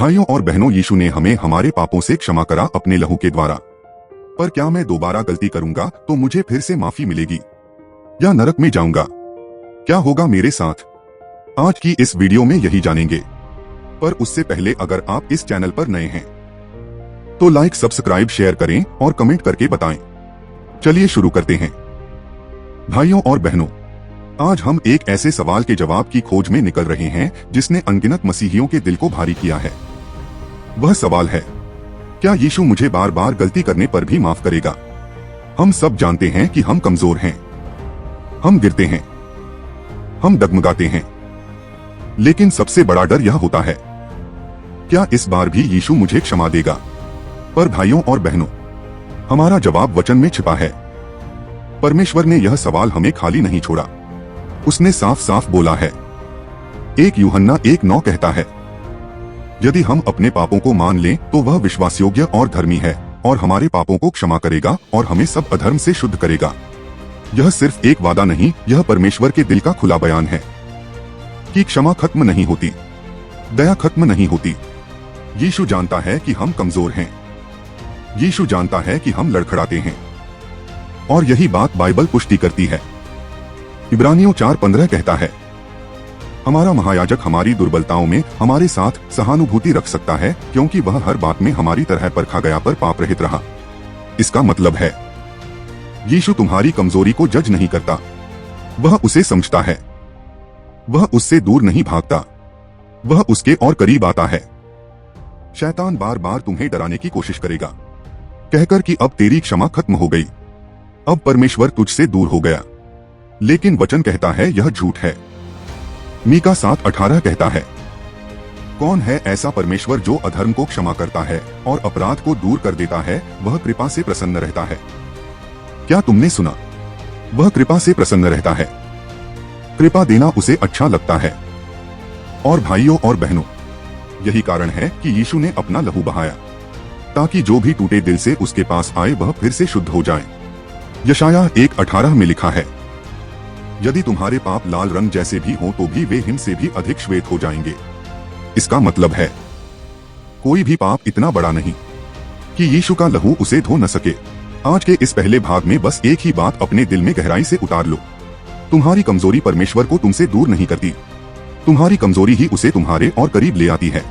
भाइयों और बहनों, यीशु ने हमें हमारे पापों से क्षमा करा अपने लहू के द्वारा। पर क्या मैं दोबारा गलती करूंगा तो मुझे फिर से माफी मिलेगी या नरक में जाऊंगा? क्या होगा मेरे साथ? आज की इस वीडियो में यही जानेंगे। पर उससे पहले अगर आप इस चैनल पर नए हैं तो लाइक, सब्सक्राइब, शेयर करें और कमेंट करके बताएं। चलिए शुरू करते हैं। भाइयों और बहनों, आज हम एक ऐसे सवाल के जवाब की खोज में निकल रहे हैं जिसने अनगिनत मसीहियों के दिल को भारी किया है। वह सवाल है, क्या यीशु मुझे बार बार गलती करने पर भी माफ करेगा? हम सब जानते हैं कि हम कमजोर हैं, हम गिरते हैं, हम डगमगाते हैं, लेकिन सबसे बड़ा डर यह होता है, क्या इस बार भी यीशु मुझे क्षमा देगा? पर भाइयों और बहनों, हमारा जवाब वचन में छिपा है। परमेश्वर ने यह सवाल हमें खाली नहीं छोड़ा। उसने साफ साफ बोला है। 1 यूहन्ना 1:9 कहता है, यदि हम अपने पापों को मान लें तो वह विश्वासयोग्य और धर्मी है और हमारे पापों को क्षमा करेगा और हमें सब अधर्म से शुद्ध करेगा। यह सिर्फ एक वादा नहीं, यह परमेश्वर के दिल का खुला बयान है कि क्षमा खत्म नहीं होती, दया खत्म नहीं होती। यीशु जानता है कि हम कमजोर हैं, यीशु जानता है कि हम लड़खड़ाते हैं, और यही बात बाइबल पुष्टि करती है। इब्रानियों 4:15 कहता है, हमारा महायाजक हमारी दुर्बलताओं में हमारे साथ सहानुभूति रख सकता है क्योंकि वह हर बात में हमारी तरह परखा गया पर पाप रहित रहा। इसका मतलब है, यीशु तुम्हारी कमजोरी को जज नहीं करता, वह उसे समझता है। वह उससे दूर नहीं भागता, वह उसके और करीब आता है। शैतान बार बार तुम्हें डराने की कोशिश करेगा, कहकर कि अब तेरी क्षमा खत्म हो गई, अब परमेश्वर तुझसे दूर हो गया। लेकिन वचन कहता है यह झूठ है। मीका 7:18 कहता है, कौन है ऐसा परमेश्वर जो अधर्म को क्षमा करता है और अपराध को दूर कर देता है? वह कृपा से प्रसन्न रहता है। क्या तुमने सुना? वह कृपा से प्रसन्न रहता है। कृपा देना उसे अच्छा लगता है। और भाइयों और बहनों, यही कारण है कि यीशु ने अपना लहू बहाया ताकि जो भी टूटे दिल से उसके पास आए वह फिर से शुद्ध हो जाए। यशायाह 1:18 में लिखा है, यदि तुम्हारे पाप लाल रंग जैसे भी हों तो भी वे हिम से भी अधिक श्वेत हो जाएंगे। इसका मतलब है, कोई भी पाप इतना बड़ा नहीं कि यीशु का लहू उसे धो न सके। आज के इस पहले भाग में बस एक ही बात अपने दिल में गहराई से उतार लो। तुम्हारी कमजोरी परमेश्वर को तुमसे दूर नहीं करती, तुम्हारी कमजोरी ही उसे तुम्हारे और करीब ले आती है।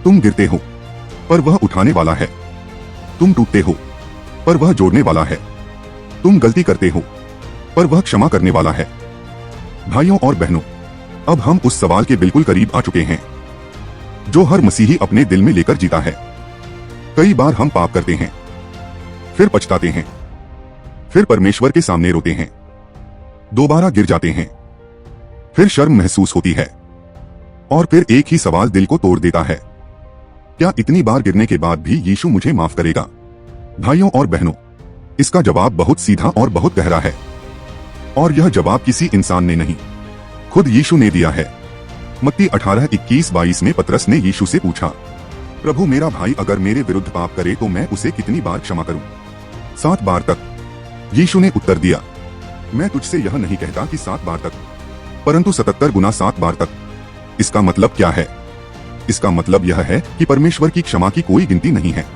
तुम गिरते हो पर वह उठाने वाला है, तुम टूटते हो पर वह जोड़ने वाला है, तुम गलती करते हो पर वह क्षमा करने वाला है। भाइयों और बहनों, अब हम उस सवाल के बिल्कुल करीब आ चुके हैं जो हर मसीही अपने दिल में लेकर जीता है। कई बार हम पाप करते हैं, फिर पछताते हैं, फिर परमेश्वर के सामने रोते हैं, दोबारा गिर जाते हैं, फिर शर्म महसूस होती है, और फिर एक ही सवाल दिल को तोड़ देता है, क्या इतनी बार गिरने के बाद भी यीशु मुझे माफ करेगा? भाइयों और बहनों, इसका जवाब बहुत सीधा और बहुत गहरा है, और यह जवाब किसी इंसान ने नहीं, खुद यीशु ने दिया है। मत्ती 18:21-22 में पतरस ने यीशु से पूछा, प्रभु, मेरा भाई अगर मेरे विरुद्ध पाप करे तो मैं उसे कितनी बार क्षमा करूं? 7 बार तक। यीशु ने उत्तर दिया, मैं तुझसे यह नहीं कहता कि 7 बार तक, परंतु 77 गुना 7 बार तक। इसका मतलब क्या है? इसका मतलब यह है कि परमेश्वर की क्षमा की कोई गिनती नहीं है,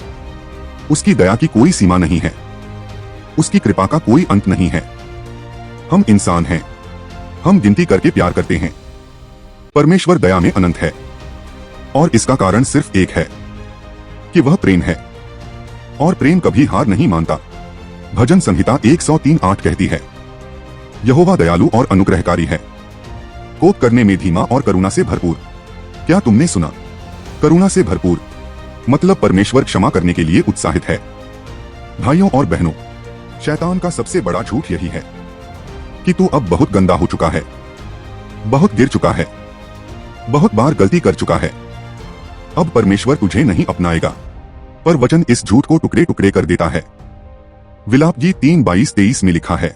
उसकी दया की कोई सीमा नहीं है, उसकी कृपा का कोई अंत नहीं है। हम इंसान हैं, हम गिनती करके प्यार करते हैं। परमेश्वर दया में अनंत है, और इसका कारण सिर्फ एक है कि वह प्रेम है, और प्रेम कभी हार नहीं मानता। भजन संहिता 103:8 कहती है, यहोवा दयालु और अनुग्रहकारी है, कोप करने में धीमा और करुणा से भरपूर। क्या तुमने सुना? करुणा से भरपूर मतलब परमेश्वर क्षमा करने के लिए उत्साहित है। भाइयों और बहनों, शैतान का सबसे बड़ा झूठ यही है कि तू अब बहुत गंदा हो चुका है, बहुत गिर चुका है, बहुत बार गलती कर चुका है, अब परमेश्वर तुझे नहीं अपनाएगा। पर वचन इस झूठ को टुकड़े टुकड़े कर देता है। विलाप गीत 3:22-23 में लिखा है,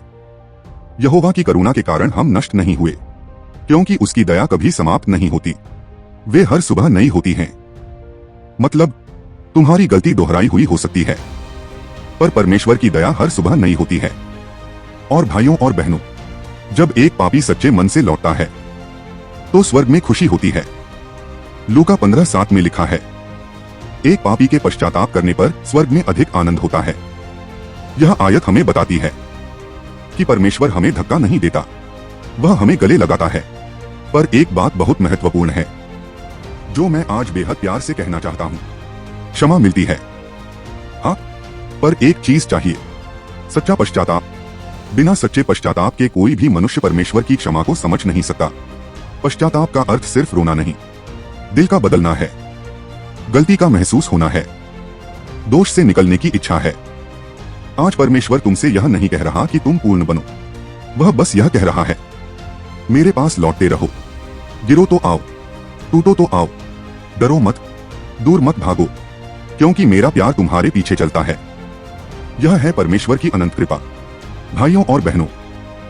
यहोवा की करुणा के कारण हम नष्ट नहीं हुए, क्योंकि उसकी दया कभी समाप्त नहीं होती, वे हर सुबह नई होती हैं। मतलब तुम्हारी गलती दोहराई हुई हो सकती है, पर परमेश्वर की दया हर सुबह नई होती है। और भाइयों और बहनों, जब एक पापी सच्चे मन से लौटता है तो स्वर्ग में खुशी होती है। लूका 15:7 में लिखा है, एक पापी के पश्चाताप करने पर स्वर्ग में अधिक आनंद होता है। यह आयत हमें बताती है कि परमेश्वर हमें धक्का नहीं देता, वह हमें गले लगाता है। पर एक बात बहुत महत्वपूर्ण है जो मैं आज बेहद प्यार से कहना चाहता हूं, क्षमा मिलती है, हाँ, पर एक चीज चाहिए, सच्चा पश्चाताप। बिना सच्चे पश्चाताप के कोई भी मनुष्य परमेश्वर की क्षमा को समझ नहीं सकता। पश्चाताप का अर्थ सिर्फ रोना नहीं, दिल का बदलना है, गलती का महसूस होना है, दोष से निकलने की इच्छा है। आज परमेश्वर तुमसे यह नहीं कह रहा कि तुम पूर्ण बनो, वह बस यह कह रहा है, मेरे पास लौटते रहो, गिरो तो आओ, टूटो तो आओ, डरो मत, दूर मत भागो, क्योंकि मेरा प्यार तुम्हारे पीछे चलता है। यह है परमेश्वर की अनंत कृपा। भाइयों और बहनों,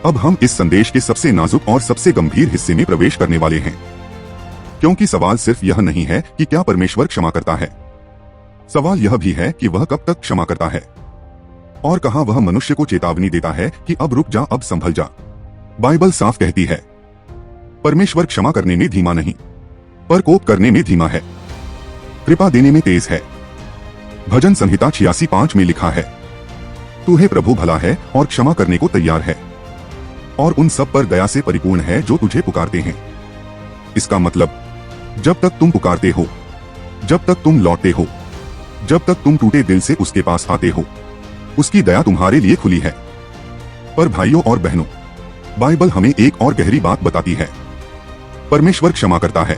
अब हम इस संदेश के सबसे नाजुक और सबसे गंभीर हिस्से में प्रवेश करने वाले हैं, क्योंकि सवाल सिर्फ यह नहीं है कि क्या परमेश्वर क्षमा करता है, सवाल यह भी है कि वह कब तक क्षमा करता है और कहां वह मनुष्य को चेतावनी देता है कि अब रुक जा, अब संभल जा। बाइबल साफ कहती है, परमेश्वर क्षमा करने में धीमा नहीं, पर कोप करने में धीमा है, कृपा देने में तेज है। भजन संहिता 86:5 में लिखा है, तू हे प्रभु भला है और क्षमा करने को तैयार है, और उन सब पर दया से परिपूर्ण है जो तुझे पुकारते हैं। इसका मतलब, जब तक तुम पुकारते हो, जब तक तुम लौटते हो, जब तक तुम टूटे दिल से उसके पास आते हो, उसकी दया तुम्हारे लिए खुली है। पर भाइयों और बहनों, बाइबल हमें एक और गहरी बात बताती है, परमेश्वर क्षमा करता है,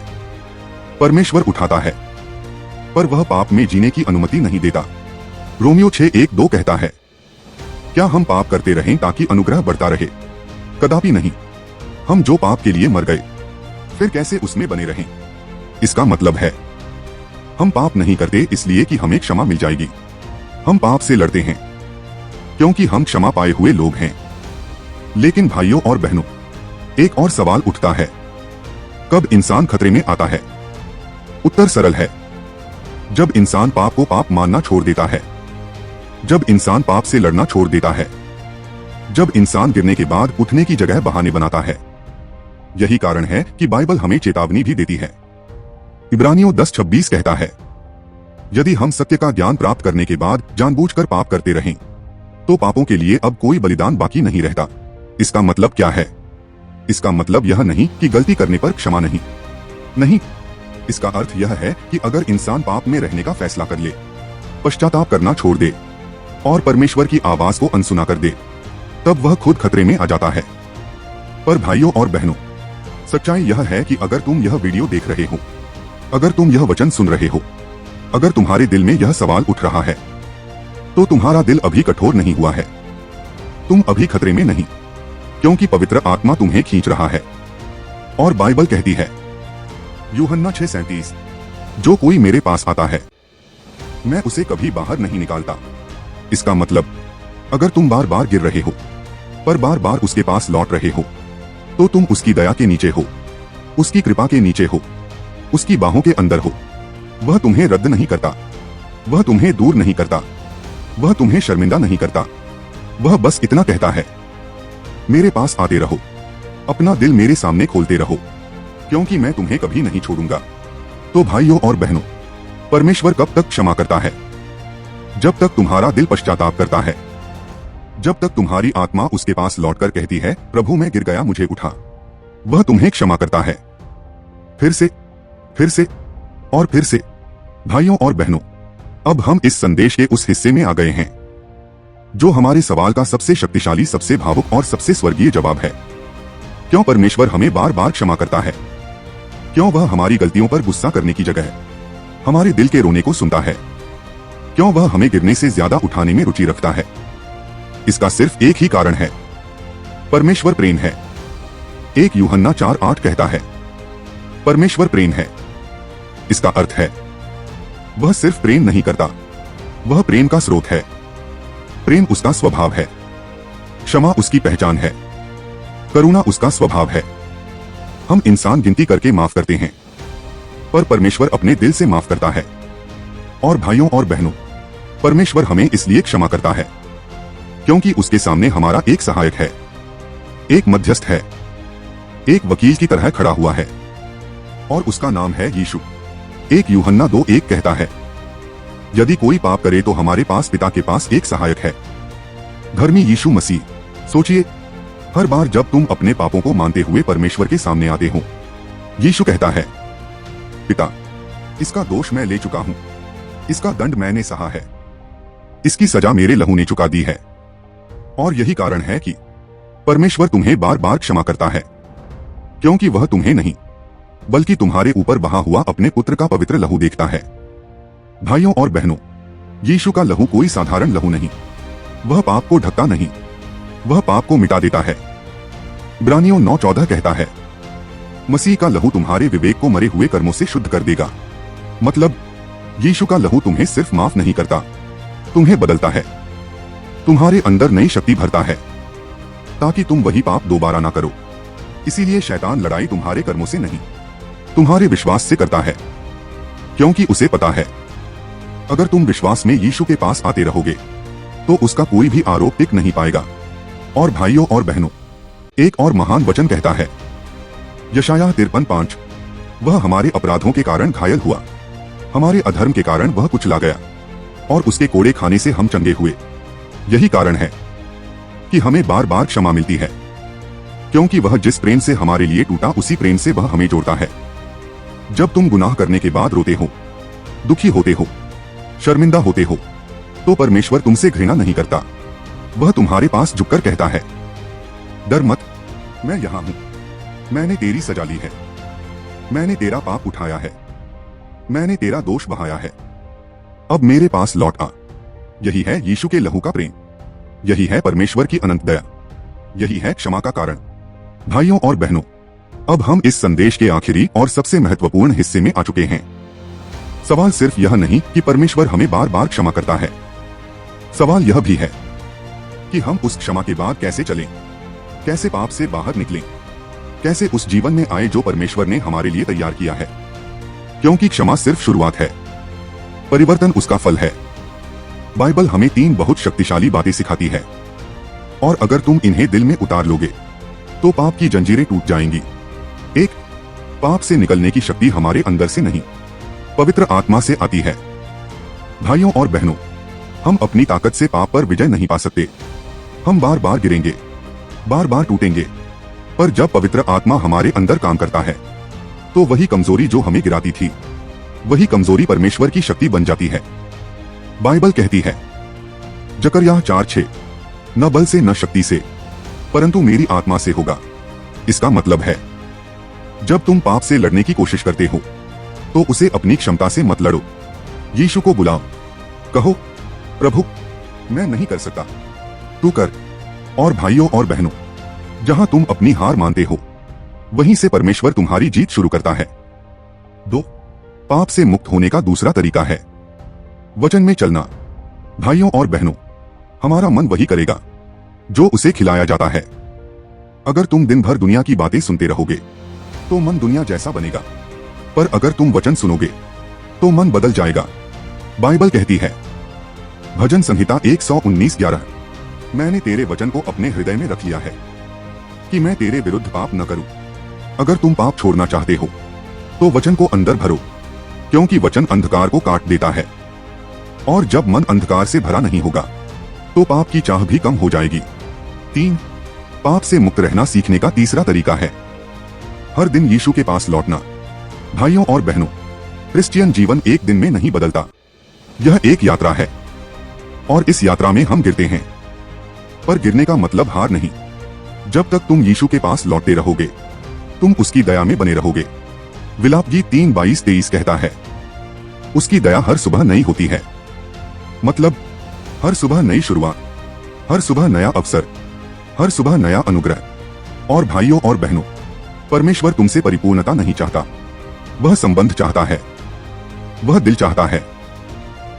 परमेश्वर उठाता है, पर वह पाप में जीने की अनुमति नहीं देता। रोमियो 6:1-2 कहता है, क्या हम पाप करते रहें ताकि अनुग्रह बढ़ता रहे? कदापि नहीं। हम जो पाप के लिए मर गए, फिर कैसे उसमें बने रहें? इसका मतलब है, हम पाप नहीं करते इसलिए कि हमें क्षमा मिल जाएगी। हम पाप से लड़ते हैं क्योंकि हम क्षमा पाए हुए लोग हैं। लेकिन भाइयों और बहनों, एक और सवाल उठता है, कब इंसान खतरे में आता है? उत्तर सरल है, जब इंसान पाप को पाप मानना छोड़ देता है, जब इंसान पाप से लड़ना छोड़ देता है, जब इंसान गिरने के बाद उठने की जगह बहाने बनाता है। यही कारण है कि बाइबल हमें चेतावनी भी देती है। इब्रानियों 10:26 कहता है, यदि हम सत्य का ज्ञान प्राप्त करने के बाद जानबूझकर पाप करते रहें, तो पापों के लिए अब कोई बलिदान बाकी नहीं रहता। इसका मतलब क्या है? इसका मतलब यह नहीं कि गलती करने पर क्षमा नहीं, नहीं। इसका अर्थ यह है कि अगर इंसान पाप में रहने का फैसला कर ले, पश्चाताप करना छोड़ दे और परमेश्वर की आवाज को अनसुना कर दे, तब वह खुद खतरे में आ जाता है। पर भाइयों और बहनों, सच्चाई यह है कि अगर तुम यह वीडियो देख रहे हो, अगर तुम यह वचन सुन रहे हो, अगर तुम्हारे दिल में यह सवाल उठ रहा है, तो तुम्हारा दिल अभी कठोर नहीं हुआ है। तुम अभी खतरे में नहीं, क्योंकि पवित्र आत्मा तुम्हें खींच रहा है। और बाइबल कहती है, यूहन्ना 6:37, जो कोई मेरे पास आता है, मैं उसे कभी बाहर नहीं निकालता। इसका मतलब, अगर तुम बार बार गिर रहे हो, पर बार बार उसके पास लौट रहे हो, तो तुम उसकी दया के नीचे हो, उसकी कृपा के नीचे हो, उसकी बाहों के अंदर हो। वह तुम्हें रद्द नहीं करता, वह तुम्हें दूर नहीं करता, वह तुम्हें शर्मिंदा नहीं करता। वह बस इतना कहता है, मेरे पास आते रहो, अपना दिल मेरे सामने खोलते रहो, क्योंकि मैं तुम्हें कभी नहीं छोड़ूंगा। तो भाइयों और बहनों, परमेश्वर कब तक क्षमा करता है? जब तक तुम्हारा दिल पश्चाताप करता है, जब तक तुम्हारी आत्मा उसके पास लौटकर कहती है, प्रभु मैं गिर गया, मुझे उठा। वह तुम्हें क्षमा करता है, फिर से, फिर से और फिर से। भाइयों और बहनों, अब हम इस संदेश के उस हिस्से में आ गए हैं जो हमारे सवाल का सबसे शक्तिशाली, सबसे भावुक और सबसे स्वर्गीय जवाब है। क्यों परमेश्वर हमें बार बार क्षमा करता है? क्यों वह हमारी गलतियों पर गुस्सा करने की जगह हमारे दिल के रोने को सुनता है? क्यों वह हमें गिरने से ज्यादा उठाने में रुचि रखता है? इसका सिर्फ एक ही कारण है, परमेश्वर प्रेम है। 1 यूहन्ना 4:8 कहता है, परमेश्वर प्रेम है। इसका अर्थ है, वह सिर्फ प्रेम नहीं करता, वह प्रेम का स्रोत है। प्रेम उसका स्वभाव है, क्षमा उसकी पहचान है, करुणा उसका स्वभाव है। हम इंसान गिनती करके माफ करते हैं, पर परमेश्वर अपने दिल से माफ करता है। और भाइयों और बहनों, परमेश्वर हमें इसलिए क्षमा करता है क्योंकि उसके सामने हमारा एक सहायक है, एक मध्यस्थ है, एक वकील की तरह खड़ा हुआ है, और उसका नाम है यीशु। एक यूहन्ना 2:1 कहता है, यदि कोई पाप करे तो हमारे पास पिता के पास एक सहायक है, धर्मी यीशु मसीह। सोचिए, हर बार जब तुम अपने पापों को मानते हुए परमेश्वर के सामने आते हो, यीशु कहता है, पिता, इसका दोष मैं ले चुका हूं, इसका दंड मैंने सहा है, इसकी सजा मेरे लहू ने चुका दी है। और यही कारण है कि परमेश्वर तुम्हें बार बार क्षमा करता है, क्योंकि वह तुम्हें नहीं बल्कि तुम्हारे ऊपर बहा हुआ अपने पुत्र का पवित्र लहू देखता है। भाइयों और बहनों, यीशु का लहू कोई साधारण लहू नहीं, वह पाप को ढकता नहीं, वह पाप को मिटा देता है। इब्रानियों 9:14 कहता है, मसीह का लहू तुम्हारे विवेक को मरे हुए कर्मों से शुद्ध कर देगा। मतलब यीशु का लहू तुम्हें सिर्फ माफ नहीं करता, तुम्हें बदलता है, तुम्हारे अंदर नई शक्ति भरता है, ताकि तुम वही पाप दोबारा ना करो। इसीलिए शैतान लड़ाई तुम्हारे कर्मों से नहीं, तुम्हारे विश्वास से करता है, क्योंकि उसे पता है अगर तुम विश्वास में यीशु के पास आते रहोगे तो उसका कोई भी आरोप टिक नहीं पाएगा। और भाइयों और बहनों, एक और महान वचन कहता है, यशायाह 53:5, वह हमारे अपराधों के कारण घायल हुआ, हमारे अधर्म के कारण वह कुचला गया, और उसके कोड़े खाने से हम चंगे हुए। यही कारण है कि हमें बार बार क्षमा मिलती है, क्योंकि वह जिस प्रेम से हमारे लिए टूटा उसी प्रेम से वह हमें जोड़ता है। जब तुम गुनाह करने के बाद रोते हो, दुखी होते हो, शर्मिंदा होते हो, तो परमेश्वर तुमसे घृणा नहीं करता, वह तुम्हारे पास झुककर कहता है, डर मत, मैं यहां हूं, मैंने तेरी सजा ली है, मैंने तेरा पाप उठाया है, मैंने तेरा दोष बहाया है, अब मेरे पास लौट आ। यही है यीशु के लहू का प्रेम, यही है परमेश्वर की अनंत दया, यही है क्षमा का कारण। भाइयों और बहनों, अब हम इस संदेश के आखिरी और सबसे महत्वपूर्ण हिस्से में आ चुके हैं। सवाल सिर्फ यह नहीं कि परमेश्वर हमें बार बार क्षमा करता है, सवाल यह भी है कि हम उस क्षमा के बाद कैसे चलें, कैसे पाप से बाहर निकलें, कैसे उस जीवन में आए जो परमेश्वर ने हमारे लिए तैयार किया है। क्योंकि क्षमा सिर्फ शुरुआत है, परिवर्तन उसका फल है। बाइबल हमें 3 बहुत शक्तिशाली बातें सिखाती है, और अगर तुम इन्हें दिल में उतार लोगे तो पाप की जंजीरें टूट जाएंगी। 1, पाप से निकलने की शक्ति हमारे अंदर से नहीं, पवित्र आत्मा से आती है। भाइयों और बहनों, हम अपनी ताकत से पाप पर विजय नहीं पा सकते, हम बार बार गिरेंगे, बार बार टूटेंगे, पर जब पवित्र आत्मा हमारे अंदर काम करता है तो वही कमजोरी जो हमें गिराती थी, वही कमजोरी परमेश्वर की शक्ति बन जाती है। बाइबल कहती है, जकरयाह 4:6, न बल से न शक्ति से परंतु मेरी आत्मा से होगा। इसका मतलब है, जब तुम पाप से लड़ने की कोशिश करते हो तो उसे अपनी क्षमता से मत लड़ो, यीशु को बुलाओ, कहो, प्रभु मैं नहीं कर सकता, तू कर। और भाइयों और बहनों, जहां तुम अपनी हार मानते हो वहीं से परमेश्वर तुम्हारी जीत शुरू करता है। 2, पाप से मुक्त होने का दूसरा तरीका है वचन में चलना। भाइयों और बहनों, हमारा मन वही करेगा जो उसे खिलाया जाता है। अगर तुम दिन भर दुनिया की बातें सुनते रहोगे तो मन दुनिया जैसा बनेगा, पर अगर तुम वचन सुनोगे तो मन बदल जाएगा। बाइबल कहती है, भजन संहिता 119:11, मैंने तेरे वचन को अपने हृदय में रख लिया है कि मैं तेरे विरुद्ध पाप न करूं। अगर तुम पाप छोड़ना चाहते हो तो वचन को अंदर भरो, क्योंकि वचन अंधकार को काट देता है, और जब मन अंधकार से भरा नहीं होगा तो पाप की चाह भी कम हो जाएगी। 3, पाप से मुक्त रहना सीखने का तीसरा तरीका है हर दिन यीशु के पास लौटना। भाइयों और बहनों, क्रिश्चियन जीवन एक दिन में नहीं बदलता, यह एक यात्रा है, और इस यात्रा में हम गिरते हैं, पर गिरने का मतलब हार नहीं। जब तक तुम यीशु के पास लौटते रहोगे तुम उसकी दया में बने रहोगे। विलाप गीत 3:22-23 कहता है, उसकी दया हर सुबह नई होती है। मतलब हर सुबह नई शुरुआत, हर सुबह नया अवसर, हर सुबह नया अनुग्रह। और भाइयों और बहनों, परमेश्वर तुमसे परिपूर्णता नहीं चाहता, वह संबंध चाहता है, वह दिल चाहता है।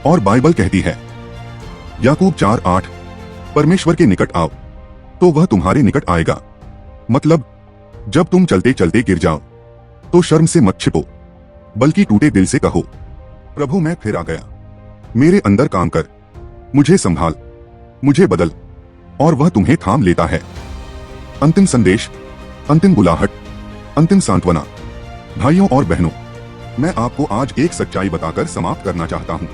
और बाइबल कहती है, याकूब 4:8, परमेश्वर के निकट आओ तो वह तुम्हारे निकट आएगा। मतलब जब तुम चलते चलते गिर जाओ तो शर्म से मत छिपो, बल्कि टूटे दिल से कहो, प्रभु मैं फिर आ गया, मेरे अंदर काम कर, मुझे संभाल, मुझे बदल। और वह तुम्हें थाम लेता है। अंतिम संदेश, अंतिम बुलाहट, अंतिम सांत्वना। भाइयों और बहनों, मैं आपको आज एक सच्चाई बताकर समाप्त करना चाहता हूँ।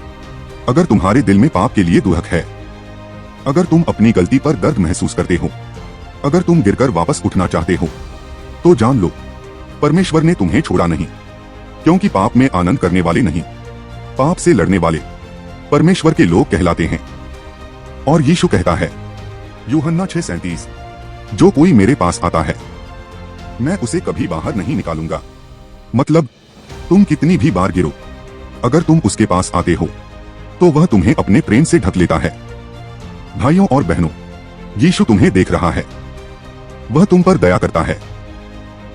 अगर तुम्हारे दिल में पाप के लिए दुहक है, अगर तुम अपनी गलती पर दर्द महसूस करते हो, अगर तुम गिरकर वापस उठना चाहते हो, तो जान लो परमेश्वर ने तुम्हें छोड़ा नहीं, क्योंकि पाप में आनंद करने वाले नहीं, पाप से लड़ने वाले परमेश्वर के लोग कहलाते हैं। और यीशु कहता है यूहन्ना 6:37, जो कोई मेरे पास आता है मैं उसे कभी बाहर नहीं निकालूंगा। मतलब तुम कितनी भी बार गिरो, अगर तुम उसके पास आते हो तो वह तुम्हें अपने प्रेम से ढक लेता है। भाइयों और बहनों, यीशु तुम्हें देख रहा है, वह तुम पर दया करता है,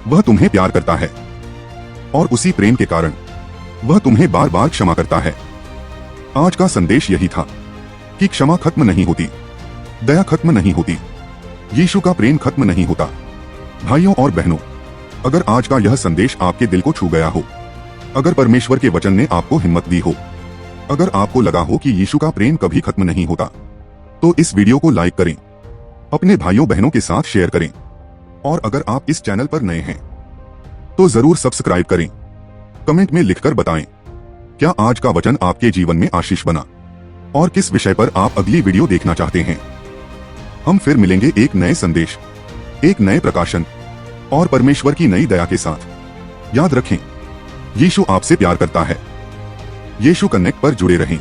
वह तुम्हें प्यार करता है, और उसी प्रेम के कारण वह तुम्हें बार बार क्षमा करता है। आज का संदेश यही था कि क्षमा खत्म नहीं होती, दया खत्म नहीं होती, यीशु का प्रेम खत्म नहीं होता। भाइयों और बहनों, अगर आज का यह संदेश आपके दिल को छू गया हो, अगर परमेश्वर के वचन ने आपको हिम्मत दी हो, अगर आपको लगा हो कि यीशु का प्रेम कभी खत्म नहीं होता, तो इस वीडियो को लाइक करें, अपने भाइयों बहनों के साथ शेयर करें, और अगर आप इस चैनल पर नए हैं तो जरूर सब्सक्राइब करें। कमेंट में लिखकर बताएं क्या आज का वचन आपके जीवन में आशीष बना, और किस विषय पर आप अगली वीडियो देखना चाहते हैं। हम फिर मिलेंगे एक नए संदेश, एक नए प्रकाशन और परमेश्वर की नई दया के साथ। याद रखें, यीशु आपसे प्यार करता है। यीशु कनेक्ट पर जुड़े रहें।